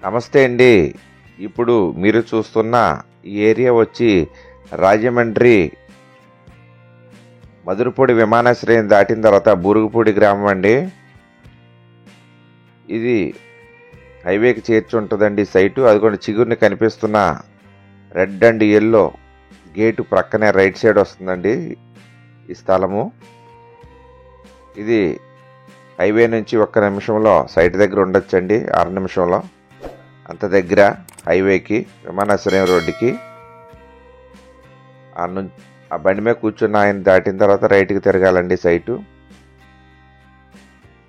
నమస్తే అండి. ఇప్పుడు మీరు చూస్తున్న ఈ ఏరియా వచ్చి రాజమండ్రి మధురపూడి విమానాశ్రయం దాటిన తర్వాత బూరుగుపూడి గ్రామం అండి. ఇది హైవేకి చేర్చి ఉంటుందండి సైటు. అదిగోండి చిగురిని కనిపిస్తున్న రెడ్ అండ్ ఎల్లో గేటు ప్రక్కనే రైట్ సైడ్ వస్తుందండి ఈ స్థలము. ఇది హైవే నుంచి 1 నిమిషంలో సైట్ దగ్గర ఉండొచ్చండి, 6 నిమిషంలో అంత దగ్గర హైవేకి, విమానాశ్రయం రోడ్డుకి. ఆ బండి మీద కూర్చున్న ఆయన దాటిన తర్వాత రైట్కి తిరగాలండి సైటు.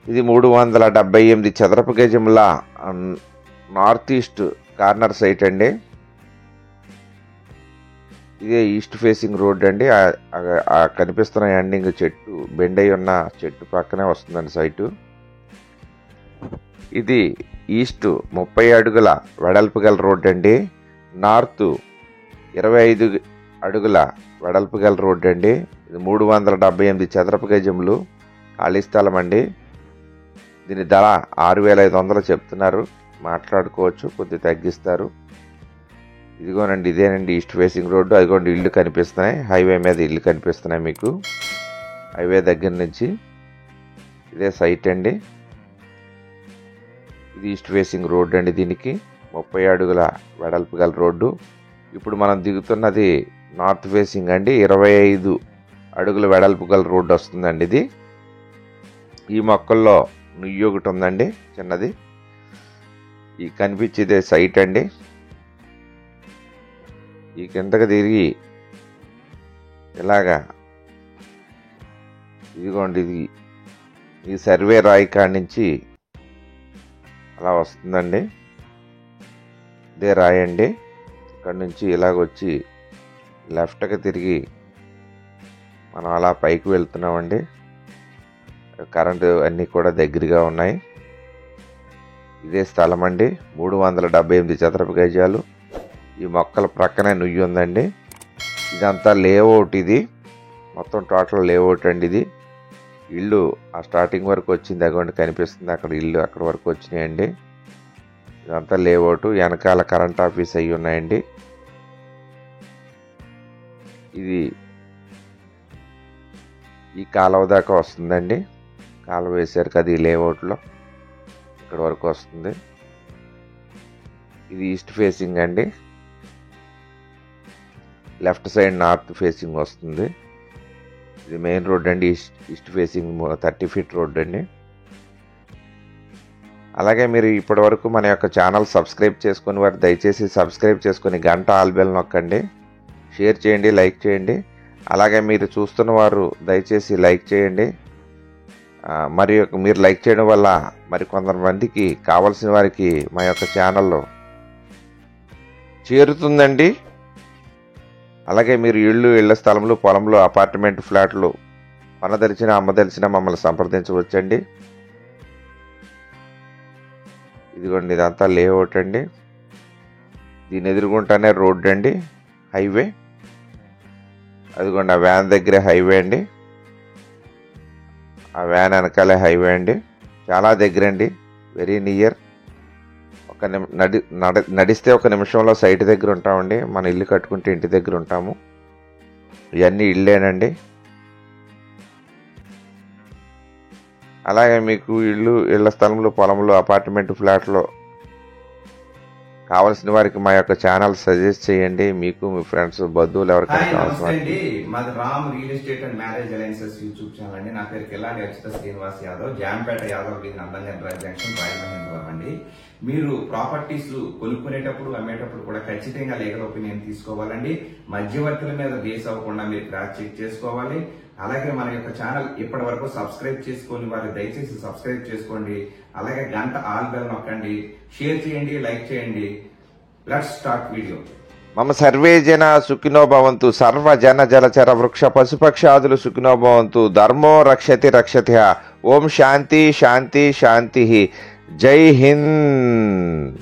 ఇది 378 చదరపు గజముల నార్త్ ఈస్ట్ కార్నర్ సైట్ అండి. ఇదే ఈస్ట్ ఫేసింగ్ రోడ్ అండి. ఆ కనిపిస్తున్న ఎండింగ్ చెట్టు, బెండ్ అయి ఉన్న చెట్టు పక్కనే వస్తుందండి సైటు. ఇది ఈస్ట్ 30 అడుగుల వెడల్పు గల రోడ్ అండి. నార్త్ 25 అడుగుల వెడల్పు గల రోడ్ అండి. ఇది 378 చదరపు గజములు ఖాళీ స్థలం అండి. దీని ధర 6,500 చెప్తున్నారు. మాట్లాడుకోవచ్చు, కొద్దిగా తగ్గిస్తారు. ఇదిగోనండి, ఇదేనండి ఈస్ట్ ఫేసింగ్ రోడ్డు. అదిగోండి ఇల్లు కనిపిస్తున్నాయి, హైవే మీద ఇల్లు కనిపిస్తున్నాయి మీకు. హైవే దగ్గర నుంచి ఇదే సైట్ అండి. ఇది ఈస్ట్ ఫేసింగ్ రోడ్డు అండి. దీనికి 30 అడుగుల వెడల్పు గల రోడ్డు. ఇప్పుడు మనం దిగుతున్నది నార్త్ ఫేసింగ్ అండి. 25 అడుగుల వెడల్పు గల రోడ్డు వస్తుందండి ఇది. ఈ మొక్కల్లో నుయ్యి ఒకటి ఉందండి చిన్నది. ఈ కనిపించేదే సైట్ అండి. ఈ కిందకి తిరిగి ఇలాగా ఇదిగోండి, ఇది ఈ సర్వే రాయి కాడి నుంచి అలా వస్తుందండి. ఇదే రాయి అండి. ఇక్కడ నుంచి ఇలాగొచ్చి లెఫ్ట్కి తిరిగి మనం అలా పైకి వెళ్తున్నామండి. కరెంటు అన్నీ కూడా దగ్గరగా ఉన్నాయి. ఇదే స్థలం అండి. 378 చదరపు గజాలు. ఈ మొక్కల ప్రక్కనే నుయ్యి ఉందండి. ఇదంతా లేఅవుట్. ఇది మొత్తం టోటల్ లేఅవుట్ అండి. ఇది ఇల్లు ఆ స్టార్టింగ్ వరకు వచ్చింది, అగోండి కనిపిస్తుంది అక్కడ ఇల్లు, అక్కడ వరకు వచ్చినాయండి. ఇదంతా లేఅవుట్. వెనకాల కరెంట్ ఆఫీస్ అయ్యి ఉన్నాయండి. ఇది ఈ కాలువ దాకా వస్తుందండి. కాలువ వేశారు కదా ఈ లేఅవుట్లో, ఇక్కడ వరకు వస్తుంది. ఇది ఈస్ట్ ఫేసింగ్ అండి. లెఫ్ట్ సైడ్ నార్త్ ఫేసింగ్ వస్తుంది. ఇది మెయిన్ రోడ్ అండి. ఈస్ట్ ఫేసింగ్ 30 ఫీట్ రోడ్ అండి. అలాగే మీరు ఇప్పటి వరకు మన యొక్క ఛానల్ సబ్స్క్రైబ్ చేసుకుని వారు దయచేసి సబ్స్క్రైబ్ చేసుకుని గంట ఆల్ బెల్ నొక్కండి. షేర్ చేయండి, లైక్ చేయండి. అలాగే మీరు చూస్తున్న వారు దయచేసి లైక్ చేయండి. మరియు మీరు లైక్ చేయడం వల్ల మరి కొంతమందికి కావాల్సిన వారికి మా యొక్క ఛానల్లో చేరుతుందండి. అలాగే మీరు ఇళ్ల స్థలంలో, పొలంలో, అపార్ట్మెంట్, ఫ్లాట్లు కొనదలిచిన, అమ్మదలిచిన మమ్మల్ని సంప్రదించవచ్చండి. ఇదిగోండి, ఇదంతా లేఅవుట్ అండి. దీని ఎదురుగుంటానే రోడ్డు అండి, హైవే. అదిగోండి ఆ వ్యాన్ దగ్గరే హైవే అండి. ఆ వ్యాన్ వెనకాలే హైవే అండి. చాలా దగ్గర అండి, వెరీ నియర్. నడిస్తే 1 నిమిషంలో సైట్ దగ్గర ఉంటామండి. మన ఇల్లు కట్టుకుంటే ఇంటి దగ్గర ఉంటాము. ఇవన్నీ ఇల్లేనండి. అలాగే మీకు ఇళ్ల స్థలంలో, పొలంలో, అపార్ట్మెంట్, ఫ్లాట్లో కావాల్సిన వారికి మా యొక్క ఛానల్ సజెస్ట్ చేయండి. మీకు, మీ ఫ్రెండ్స్, బంధువులు ఎవరికైనా కావాల్సిన. మాది Ram real estate and marriage alliances YouTube channel అండి. నా పేరు కిల్లాడి అర్చిత శ్రీనివాస్ యాదవ్, జాంపేట యాదవ్ వీధి, నందంగా డ్రైవ్ జంక్షన్, రాజమహేంద్రవరం అండి. మీరు ప్రాపర్టీస్ కొనుక్కునేటప్పుడు, అమ్మేటప్పుడు కూడా ఖచ్చితంగా లీగల్ ఒపీనియన్ తీసుకోవాలండి. మధ్యవర్తుల మీద బేస్ అవ్వకుండా మీరు క్రాస్ చెక్ చేసుకోవాలి. అలాగే మన యొక్క ఛానల్ ఇప్పటి వరకు సబ్స్క్రైబ్ చేసుకొని వారు దయచేసి సబ్స్క్రైబ్ చేసుకోండి. అలాగే గంట ఆల్ బెల్ నొక్కండి, షేర్ చేయండి, లైక్ చేయండి. Let's start video. మమ సర్వే జన సుఖినో భవంతు, సర్వ జన జలచర వృక్ష పశుపక్షాదులు సుఖినో భవంతు, ధర్మో రక్షతి రక్షతి. ఓం శాంతి శాంతి శాంతి. జై హింద్.